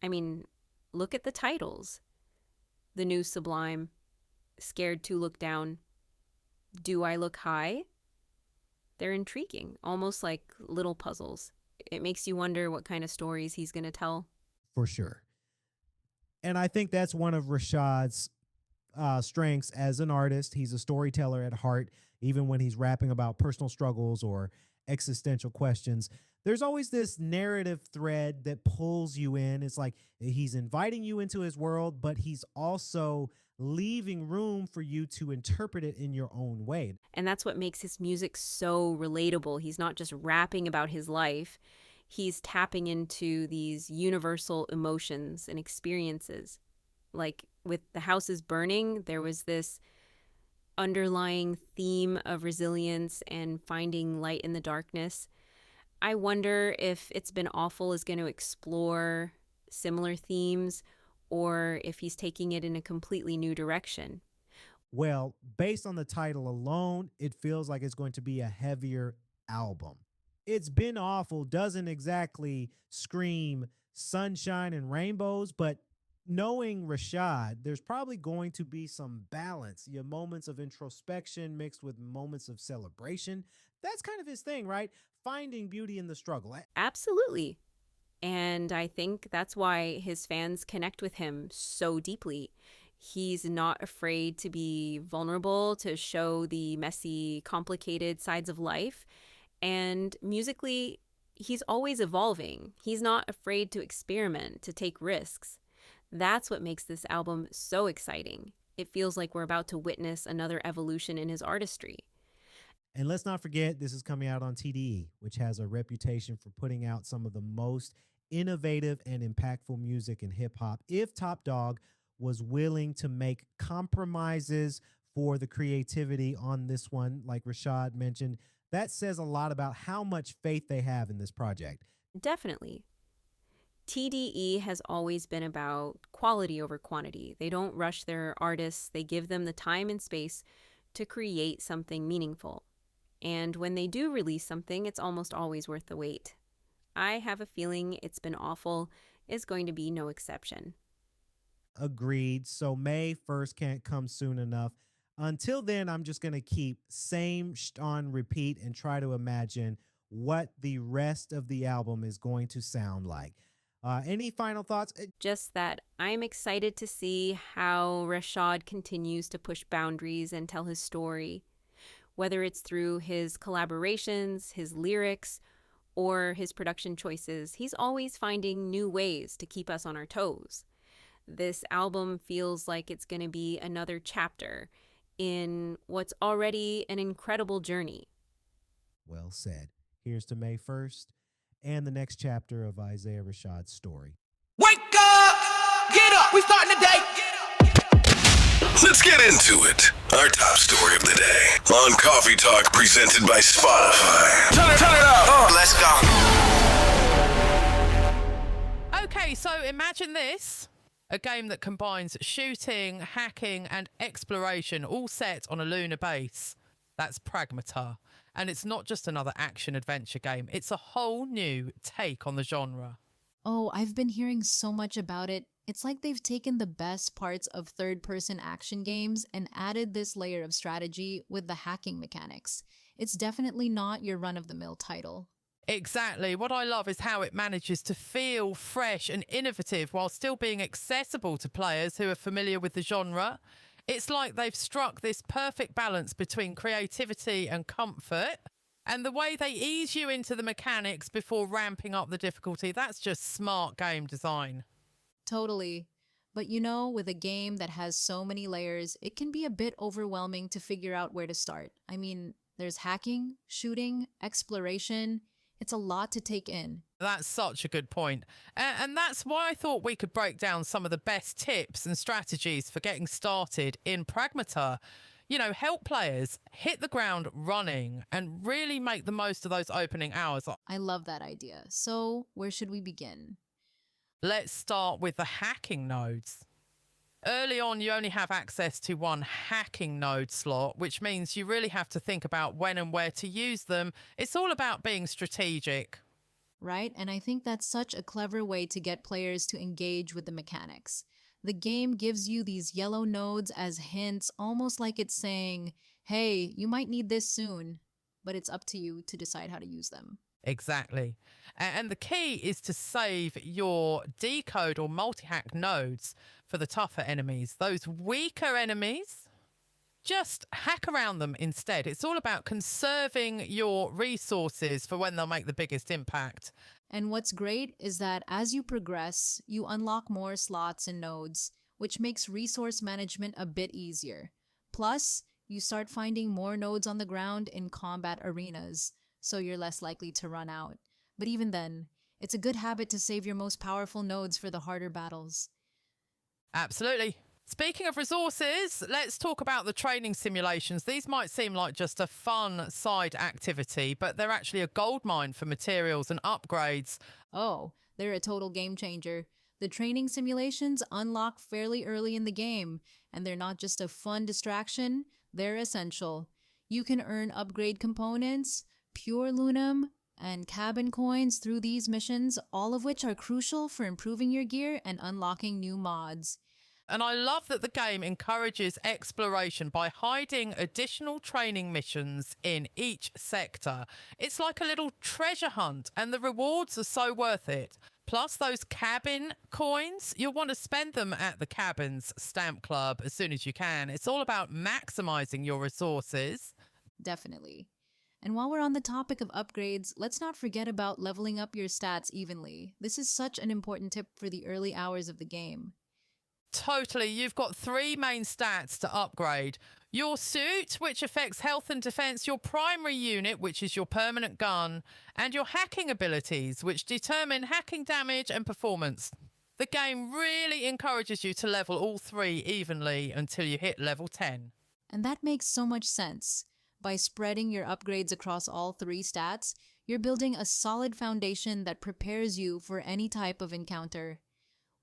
I mean, look at the titles. The New Sublime, Scared to Look Down, Do I Look High? They're intriguing, almost like little puzzles. It makes you wonder what kind of stories he's going to tell. For sure. And I think that's one of Rashad's strengths as an artist. He's a storyteller at heart, even when he's rapping about personal struggles or existential questions. There's always this narrative thread that pulls you in. It's like he's inviting you into his world, but he's also leaving room for you to interpret it in your own way. And that's what makes his music so relatable. He's not just rapping about his life, he's tapping into these universal emotions and experiences. Like with The House is Burning, there was this underlying theme of resilience and finding light in the darkness. I wonder if It's Been Awful is going to explore similar themes or if he's taking it in a completely new direction. Well, based on the title alone, it feels like it's going to be a heavier album. It's Been Awful doesn't exactly scream sunshine and rainbows, but knowing Rashad, there's probably going to be some balance. Your moments of introspection mixed with moments of celebration. That's kind of his thing, right? Finding beauty in the struggle. Absolutely. And I think that's why his fans connect with him so deeply. He's not afraid to be vulnerable, to show the messy, complicated sides of life. And musically, he's always evolving. He's not afraid to experiment, to take risks. That's what makes this album so exciting. It feels like we're about to witness another evolution in his artistry. And let's not forget, this is coming out on TDE, which has a reputation for putting out some of the most innovative and impactful music in hip hop. If Top Dog was willing to make compromises for the creativity on this one, like Rashad mentioned, that says a lot about how much faith they have in this project. Definitely. TDE has always been about quality over quantity. They don't rush their artists. They give them the time and space to create something meaningful. And when they do release something, it's almost always worth the wait. I have a feeling It's Been Awful is going to be no exception. Agreed. So May 1st can't come soon enough. Until then, I'm just going to keep same on repeat and try to imagine what the rest of the album is going to sound like. Any final thoughts? Just that I'm excited to see how Rashad continues to push boundaries and tell his story, whether it's through his collaborations, his lyrics, or his production choices. He's always finding new ways to keep us on our toes. This album feels like it's going to be another chapter in what's already an incredible journey. Well said. Here's to May 1st and the next chapter of Isaiah Rashad's story. Wake up! Get up! We starting the day! Let's get into it. Our top story of the day on Coffee Talk, presented by Spotify. Turn it up! Let's go. Okay, so imagine this. A game that combines shooting, hacking, and exploration, all set on a lunar base. That's Pragmata. And it's not just another action-adventure game. It's a whole new take on the genre. Oh, I've been hearing so much about it. It's like they've taken the best parts of third-person action games and added this layer of strategy with the hacking mechanics. It's definitely not your run-of-the-mill title. Exactly. What I love is how it manages to feel fresh and innovative while still being accessible to players who are familiar with the genre. It's like they've struck this perfect balance between creativity and comfort. And the way they ease you into the mechanics before ramping up the difficulty, that's just smart game design. Totally. But you know, with a game that has so many layers, it can be a bit overwhelming to figure out where to start. I mean, there's hacking, shooting, exploration. It's a lot to take in. That's such a good point. And that's why I thought we could break down some of the best tips and strategies for getting started in Pragmata. You know, help players hit the ground running and really make the most of those opening hours. I love that idea. So, where should we begin? Let's start with the hacking nodes. Early on, you only have access to one hacking node slot, which means you really have to think about when and where to use them. It's all about being strategic. Right? And I think that's such a clever way to get players to engage with the mechanics. The game gives you these yellow nodes as hints, almost like it's saying, hey, you might need this soon, but it's up to you to decide how to use them. Exactly. And the key is to save your decode or multi-hack nodes for the tougher enemies. Those weaker enemies, just hack around them instead. It's all about conserving your resources for when they'll make the biggest impact. And what's great is that as you progress, you unlock more slots and nodes, which makes resource management a bit easier. Plus, you start finding more nodes on the ground in combat arenas, so you're less likely to run out. But even then, it's a good habit to save your most powerful nodes for the harder battles. Absolutely. Speaking of resources, let's talk about the training simulations. These might seem like just a fun side activity, but they're actually a goldmine for materials and upgrades. Oh, they're a total game changer. The training simulations unlock fairly early in the game, and they're not just a fun distraction, they're essential. You can earn upgrade components, pure lunum, and cabin coins through these missions, all of which are crucial for improving your gear and unlocking new mods. And I love that the game encourages exploration by hiding additional training missions in each sector. It's like a little treasure hunt, and the rewards are so worth it. Plus, those cabin coins, you'll want to spend them at the cabin's stamp club as soon as you can. It's all about maximizing your resources. Definitely. And while we're on the topic of upgrades, let's not forget about leveling up your stats evenly. This is such an important tip for the early hours of the game. Totally. You've got 3 main stats to upgrade. Your suit, which affects health and defense, your primary unit, which is your permanent gun, and your hacking abilities, which determine hacking damage and performance. The game really encourages you to level all 3 evenly until you hit level 10. And that makes so much sense. By spreading your upgrades across all 3 stats, you're building a solid foundation that prepares you for any type of encounter.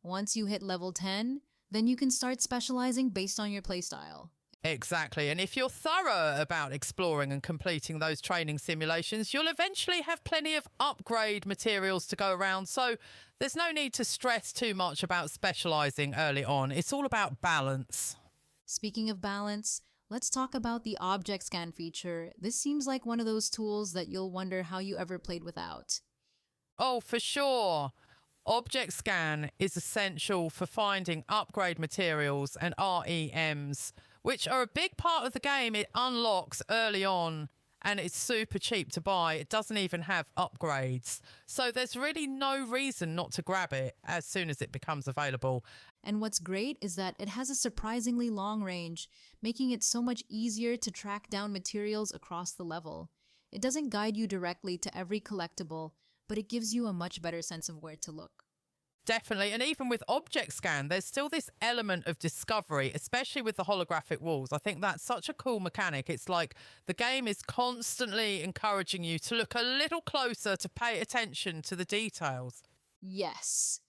Once you hit level 10, then you can start specializing based on your playstyle. Exactly. And if you're thorough about exploring and completing those training simulations, you'll eventually have plenty of upgrade materials to go around. So there's no need to stress too much about specializing early on. It's all about balance. Speaking of balance, let's talk about the object scan feature. This seems like one of those tools that you'll wonder how you ever played without. Oh, for sure. Object scan is essential for finding upgrade materials and REMs, which are a big part of the game. It unlocks early on and it's super cheap to buy. It doesn't even have upgrades. So there's really no reason not to grab it as soon as it becomes available. And what's great is that it has a surprisingly long range, making it so much easier to track down materials across the level. It doesn't guide you directly to every collectible, but it gives you a much better sense of where to look. Definitely. And even with object scan, there's still this element of discovery, especially with the holographic walls. I think that's such a cool mechanic. It's like the game is constantly encouraging you to look a little closer, to pay attention to the details. Yes.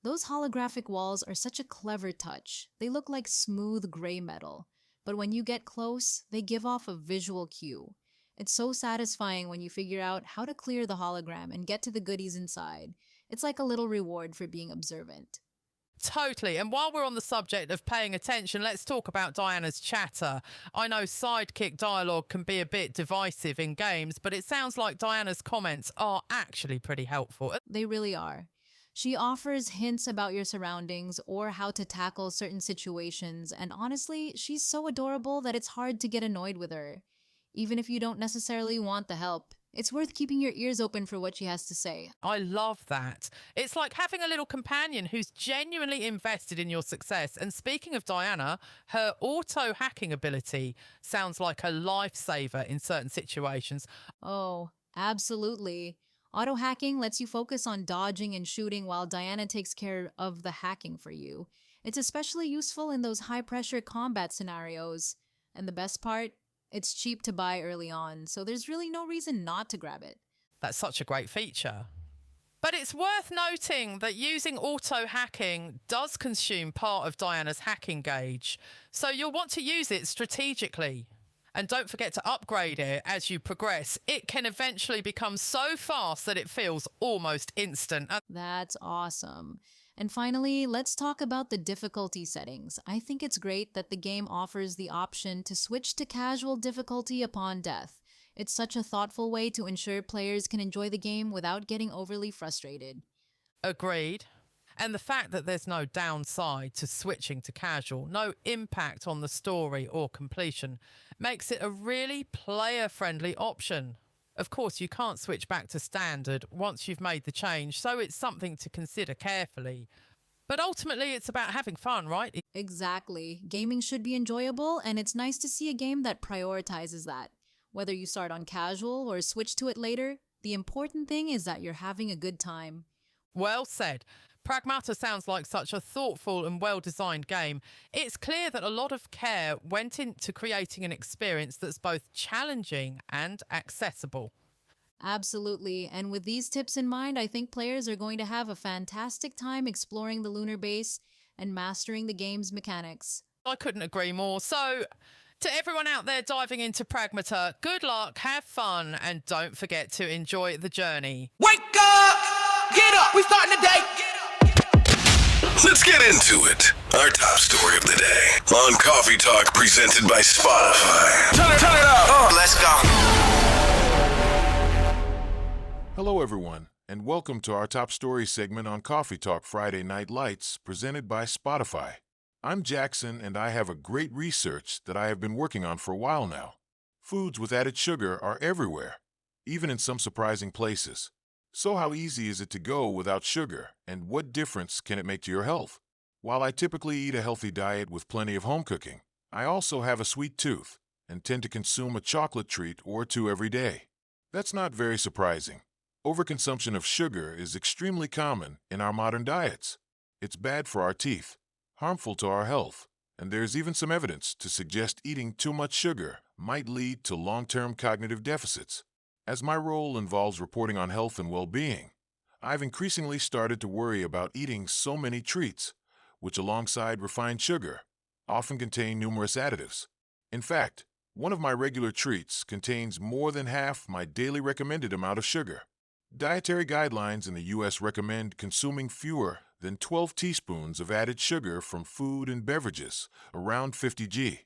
Those holographic walls are such a clever touch. They look like smooth gray metal, but when you get close, they give off a visual cue. It's so satisfying when you figure out how to clear the hologram and get to the goodies inside. It's like a little reward for being observant. Totally. And while we're on the subject of paying attention, let's talk about Diana's chatter. I know sidekick dialogue can be a bit divisive in games, but it sounds like Diana's comments are actually pretty helpful. They really are. She offers hints about your surroundings or how to tackle certain situations, and honestly, she's so adorable that it's hard to get annoyed with her. Even if you don't necessarily want the help, it's worth keeping your ears open for what she has to say. I love that. It's like having a little companion who's genuinely invested in your success. And speaking of Diana, her auto-hacking ability sounds like a lifesaver in certain situations. Oh, absolutely. Auto-hacking lets you focus on dodging and shooting while Diana takes care of the hacking for you. It's especially useful in those high-pressure combat scenarios. And the best part? It's cheap to buy early on, so there's really no reason not to grab it. That's such a great feature. But it's worth noting that using auto-hacking does consume part of Diana's hacking gauge, so you'll want to use it strategically. And don't forget to upgrade it as you progress. It can eventually become so fast that it feels almost instant. That's awesome. And finally, let's talk about the difficulty settings. I think it's great that the game offers the option to switch to casual difficulty upon death. It's such a thoughtful way to ensure players can enjoy the game without getting overly frustrated. Agreed. And the fact that there's no downside to switching to casual, no impact on the story or completion, makes it a really player-friendly option. Of course, you can't switch back to standard once you've made the change, so it's something to consider carefully. But ultimately, it's about having fun, right? Exactly. Gaming should be enjoyable, and it's nice to see a game that prioritizes that. Whether you start on casual or switch to it later, the important thing is that you're having a good time. Well said. Pragmata sounds like such a thoughtful and well-designed game. It's clear that a lot of care went into creating an experience that's both challenging and accessible. Absolutely, and with these tips in mind, I think players are going to have a fantastic time exploring the lunar base and mastering the game's mechanics. I couldn't agree more. So, to everyone out there diving into Pragmata, good luck, have fun, and don't forget to enjoy the journey. Wake up! Get up! We starting the day! Let's get into it. Our top story of the day on Coffee Talk, presented by Spotify. Turn it up! Let's go. Hello, everyone, and welcome to our top story segment on Coffee Talk Friday Night Lights, presented by Spotify. I'm Jackson, and I have a great research that I have been working on for a while now. Foods with added sugar are everywhere, even in some surprising places. So how easy is it to go without sugar, and what difference can it make to your health? While I typically eat a healthy diet with plenty of home cooking, I also have a sweet tooth and tend to consume a chocolate treat or two every day. That's not very surprising. Overconsumption of sugar is extremely common in our modern diets. It's bad for our teeth, harmful to our health, and there's even some evidence to suggest eating too much sugar might lead to long-term cognitive deficits. As my role involves reporting on health and well-being, I've increasingly started to worry about eating so many treats, which alongside refined sugar, often contain numerous additives. In fact, one of my regular treats contains more than half my daily recommended amount of sugar. Dietary guidelines in the U.S. recommend consuming fewer than 12 teaspoons of added sugar from food and beverages, around 50 g,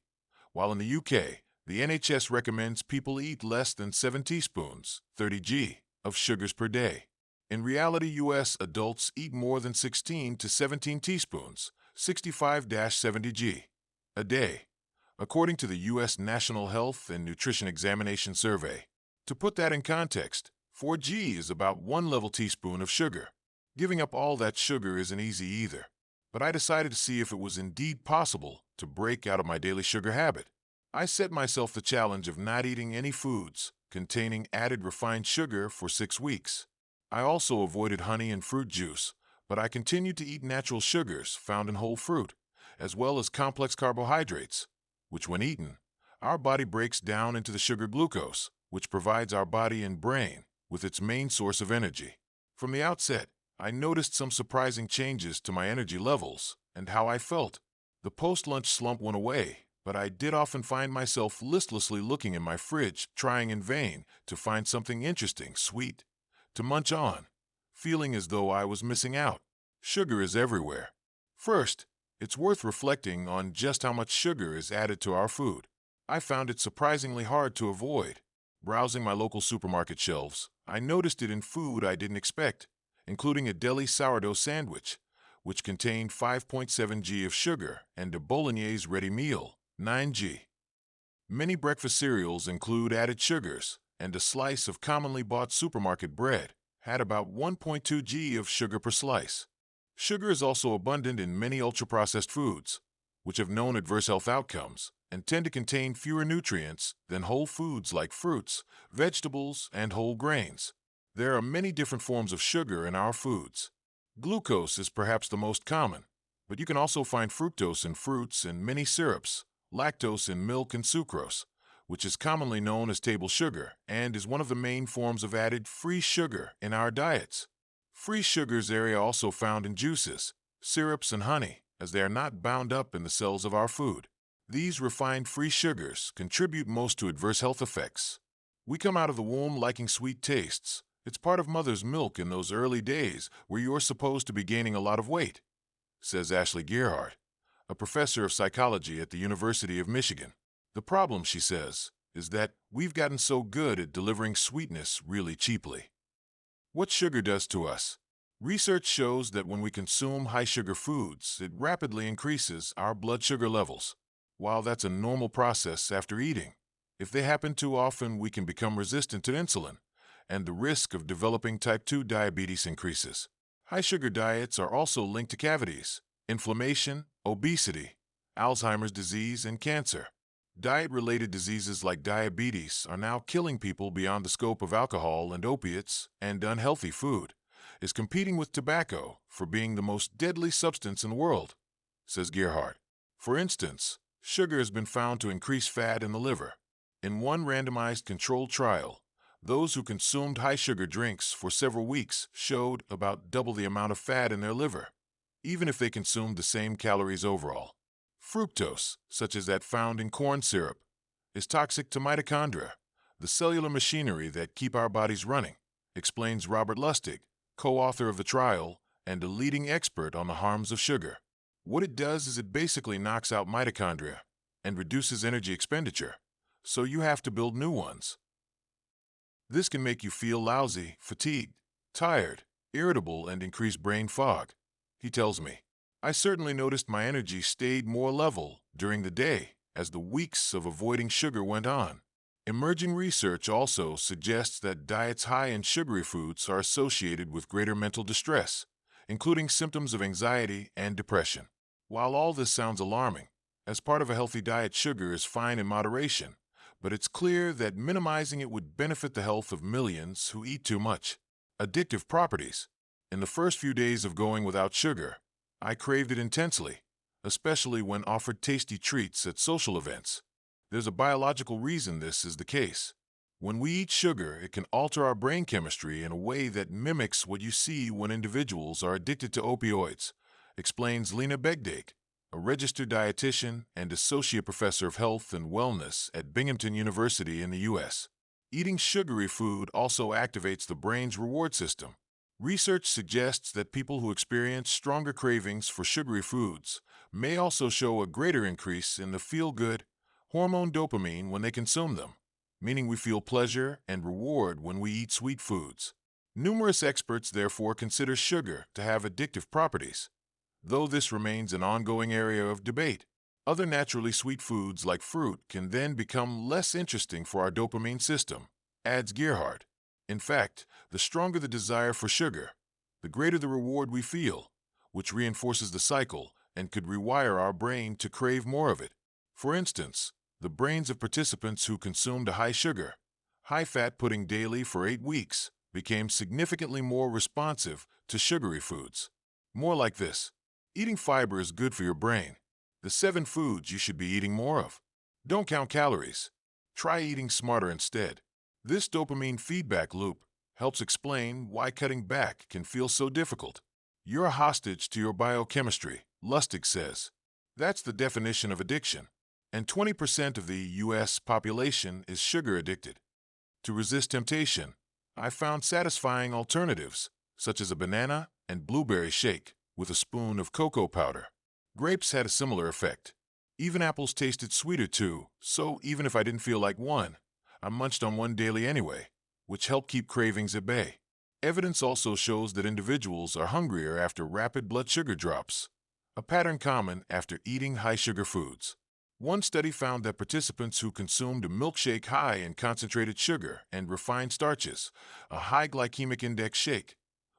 while in the UK, the NHS recommends people eat less than 7 teaspoons, 30 g, of sugars per day. In reality, U.S. adults eat more than 16 to 17 teaspoons, 65-70 g, a day, according to the U.S. National Health and Nutrition Examination Survey. To put that in context, 4G is about 1 level teaspoon of sugar. Giving up all that sugar isn't easy either, but I decided to see if it was indeed possible to break out of my daily sugar habit. I set myself the challenge of not eating any foods containing added refined sugar for 6 weeks. I also avoided honey and fruit juice, but I continued to eat natural sugars found in whole fruit, as well as complex carbohydrates, which when eaten, our body breaks down into the sugar glucose, which provides our body and brain with its main source of energy. From the outset, I noticed some surprising changes to my energy levels and how I felt. The post-lunch slump went away, but I did often find myself listlessly looking in my fridge, trying in vain to find something interesting, sweet, to munch on, feeling as though I was missing out. Sugar is everywhere. First, it's worth reflecting on just how much sugar is added to our food. I found it surprisingly hard to avoid. Browsing my local supermarket shelves, I noticed it in food I didn't expect, including a deli sourdough sandwich, which contained 5.7 g of sugar, and a bolognese ready meal, 9 g. Many breakfast cereals include added sugars, and a slice of commonly bought supermarket bread had about 1.2 g of sugar per slice. Sugar is also abundant in many ultra-processed foods, which have known adverse health outcomes and tend to contain fewer nutrients than whole foods like fruits, vegetables, and whole grains. There are many different forms of sugar in our foods. Glucose is perhaps the most common, but you can also find fructose in fruits and many syrups, lactose in milk and sucrose, which is commonly known as table sugar and is one of the main forms of added free sugar in our diets. Free sugars are also found in juices, syrups, and honey, as they are not bound up in the cells of our food. These refined free sugars contribute most to adverse health effects. We come out of the womb liking sweet tastes. It's part of mother's milk in those early days where you're supposed to be gaining a lot of weight, says Ashley Gerhardt, a professor of psychology at the University of Michigan. The problem, she says, is that we've gotten so good at delivering sweetness really cheaply. What sugar does to us. Research shows that when we consume high-sugar foods, it rapidly increases our blood sugar levels. While that's a normal process after eating, if they happen too often, we can become resistant to insulin, and the risk of developing type 2 diabetes increases. High-sugar diets are also linked to cavities, inflammation, obesity, Alzheimer's disease, and cancer. Diet-related diseases like diabetes are now killing people beyond the scope of alcohol and opiates, and unhealthy food is competing with tobacco for being the most deadly substance in the world, says Gerhardt. For instance, sugar has been found to increase fat in the liver. In one randomized controlled trial, those who consumed high-sugar drinks for several weeks showed about double the amount of fat in their liver, even if they consumed the same calories overall. Fructose, such as that found in corn syrup, is toxic to mitochondria, the cellular machinery that keep our bodies running, explains Robert Lustig, co-author of the trial and a leading expert on the harms of sugar. What it does is it basically knocks out mitochondria and reduces energy expenditure, so you have to build new ones. This can make you feel lousy, fatigued, tired, irritable, and increased brain fog. He tells me, I certainly noticed my energy stayed more level during the day as the weeks of avoiding sugar went on. Emerging research also suggests that diets high in sugary foods are associated with greater mental distress, including symptoms of anxiety and depression. While all this sounds alarming, as part of a healthy diet, sugar is fine in moderation, but it's clear that minimizing it would benefit the health of millions who eat too much. Addictive properties. In the first few days of going without sugar, I craved it intensely, especially when offered tasty treats at social events. There's a biological reason this is the case. When we eat sugar, it can alter our brain chemistry in a way that mimics what you see when individuals are addicted to opioids, explains Lena Begdake, a registered dietitian and associate professor of health and wellness at Binghamton University in the U.S. Eating sugary food also activates the brain's reward system. Research suggests that people who experience stronger cravings for sugary foods may also show a greater increase in the feel-good hormone dopamine when they consume them, meaning we feel pleasure and reward when we eat sweet foods. Numerous experts therefore consider sugar to have addictive properties, though this remains an ongoing area of debate. Other naturally sweet foods like fruit can then become less interesting for our dopamine system, adds Gerhardt. In fact, the stronger the desire for sugar, the greater the reward we feel, which reinforces the cycle and could rewire our brain to crave more of it. For instance, the brains of participants who consumed a high-sugar, high-fat pudding daily for 8 weeks became significantly more responsive to sugary foods. More like this: eating fiber is good for your brain. The 7 foods you should be eating more of. Don't count calories. Try eating smarter instead. This dopamine feedback loop helps explain why cutting back can feel so difficult. You're a hostage to your biochemistry, Lustig says. That's the definition of addiction. And 20% of the U.S. population is sugar addicted. To resist temptation, I found satisfying alternatives, such as a banana and blueberry shake with a spoon of cocoa powder. Grapes had a similar effect. Even apples tasted sweeter too, so even if I didn't feel like one, I munched on one daily anyway, which helped keep cravings at bay. Evidence also shows that individuals are hungrier after rapid blood sugar drops, a pattern common after eating high-sugar foods. One study found that participants who consumed a milkshake high in concentrated sugar and refined starches, a high glycemic index shake,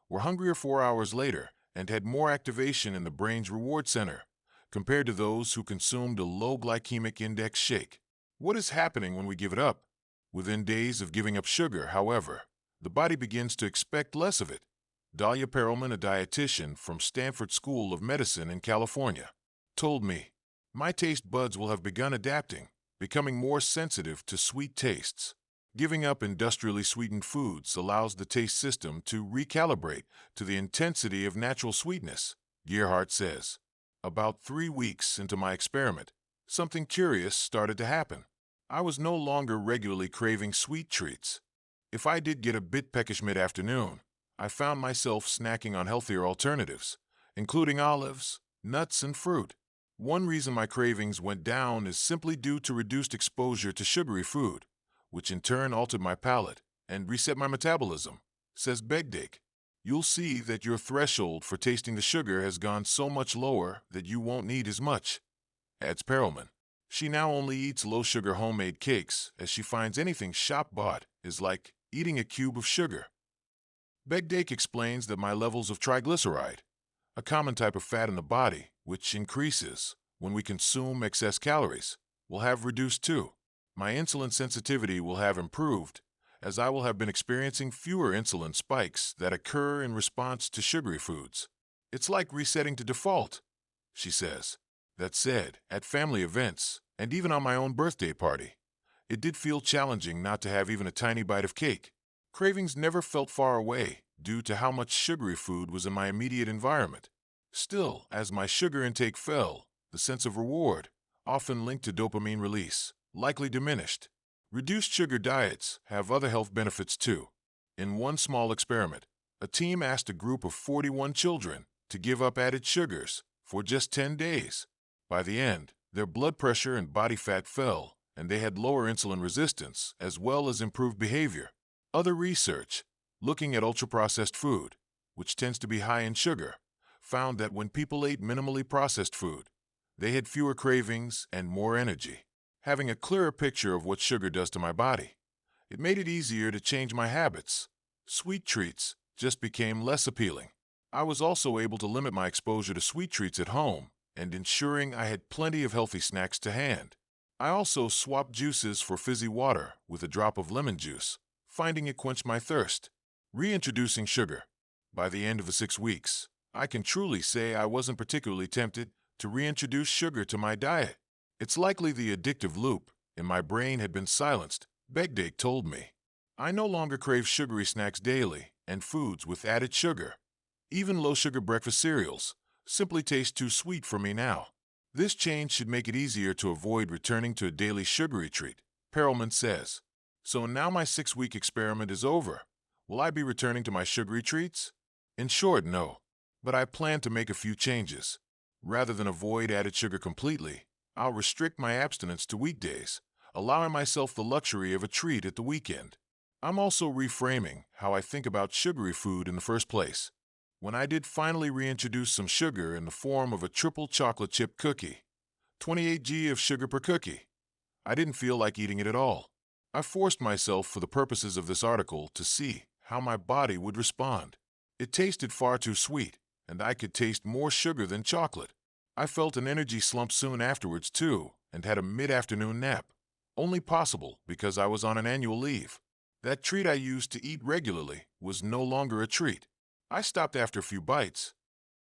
were hungrier 4 hours later and had more activation in the brain's reward center compared to those who consumed a low glycemic index shake. What is happening when we give it up? Within days of giving up sugar, however, the body begins to expect less of it. Dahlia Perelman, a dietitian from Stanford School of Medicine in California, told me, my taste buds will have begun adapting, becoming more sensitive to sweet tastes. Giving up industrially sweetened foods allows the taste system to recalibrate to the intensity of natural sweetness, Gerhardt says. About 3 weeks into my experiment, something curious started to happen. I was no longer regularly craving sweet treats. If I did get a bit peckish mid-afternoon, I found myself snacking on healthier alternatives, including olives, nuts, and fruit. One reason my cravings went down is simply due to reduced exposure to sugary food, which in turn altered my palate and reset my metabolism, says Begdake. You'll see that your threshold for tasting the sugar has gone so much lower that you won't need as much, adds Perelman. She now only eats low-sugar homemade cakes, as she finds anything shop-bought is like eating a cube of sugar. Begdake explains that my levels of triglyceride, a common type of fat in the body, which increases when we consume excess calories, will have reduced too. My insulin sensitivity will have improved, as I will have been experiencing fewer insulin spikes that occur in response to sugary foods. It's like resetting to default, she says. That said, at family events, and even on my own birthday party, it did feel challenging not to have even a tiny bite of cake. Cravings never felt far away due to how much sugary food was in my immediate environment. Still, as my sugar intake fell, the sense of reward, often linked to dopamine release, likely diminished. Reduced sugar diets have other health benefits too. In one small experiment, a team asked a group of 41 children to give up added sugars for just 10 days. By the end, their blood pressure and body fat fell, and they had lower insulin resistance as well as improved behavior. Other research, Looking at ultra-processed food, which tends to be high in sugar, found that when people ate minimally processed food, they had fewer cravings and more energy. Having a clearer picture of what sugar does to my body, it made it easier to change my habits. Sweet treats just became less appealing. I was also able to limit my exposure to sweet treats at home and ensuring I had plenty of healthy snacks to hand. I also swapped juices for fizzy water with a drop of lemon juice, finding it quenched my thirst. Reintroducing sugar. By the end of the 6 weeks, I can truly say I wasn't particularly tempted to reintroduce sugar to my diet. It's likely the addictive loop in my brain had been silenced, Begdake told me. I no longer crave sugary snacks daily and foods with added sugar. Even low-sugar breakfast cereals simply taste too sweet for me now. This change should make it easier to avoid returning to a daily sugary treat, Perelman says. So now my 6-week experiment is over. Will I be returning to my sugary treats? In short, no. But I plan to make a few changes. Rather than avoid added sugar completely, I'll restrict my abstinence to weekdays, allowing myself the luxury of a treat at the weekend. I'm also reframing how I think about sugary food in the first place. When I did finally reintroduce some sugar in the form of a triple chocolate chip cookie, 28 g of sugar per cookie, I didn't feel like eating it at all. I forced myself for the purposes of this article to see how my body would respond. It tasted far too sweet, and I could taste more sugar than chocolate. I felt an energy slump soon afterwards too, and had a mid-afternoon nap, only possible because I was on an annual leave. That treat I used to eat regularly was no longer a treat. I stopped after a few bites.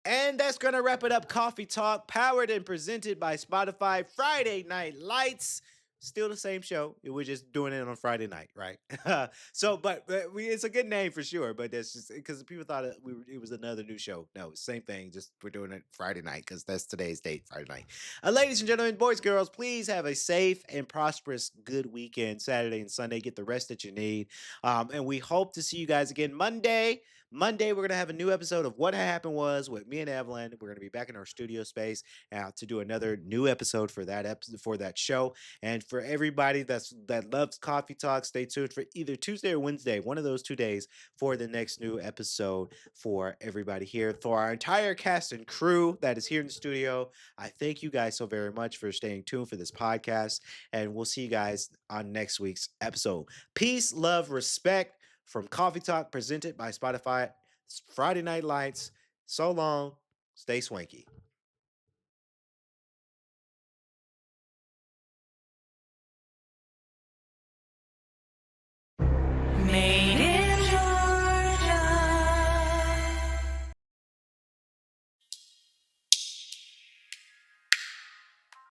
And that's going to wrap it up. Coffee Talk, powered and presented by Spotify. Friday Night Lights. Still the same show. We're just doing it on Friday night, right? It's a good name for sure. But that's just because people thought it was another new show. No, same thing. Just we're doing it Friday night because that's today's date, Friday night. Ladies and gentlemen, boys, girls, please have a safe and prosperous good weekend, Saturday and Sunday. Get the rest that you need. And we hope to see you guys again Monday. Monday, we're going to have a new episode of What Happened Was with me and Evelyn. We're going to be back in our studio space to do another new episode for that show. And for everybody that loves Coffee Talk, stay tuned for either Tuesday or Wednesday, one of those 2 days, for the next new episode for everybody here. For our entire cast and crew that is here in the studio, I thank you guys so very much for staying tuned for this podcast. And we'll see you guys on next week's episode. Peace, love, respect. From Coffee Talk, presented by Spotify, Friday Night Lights. So long, stay swanky.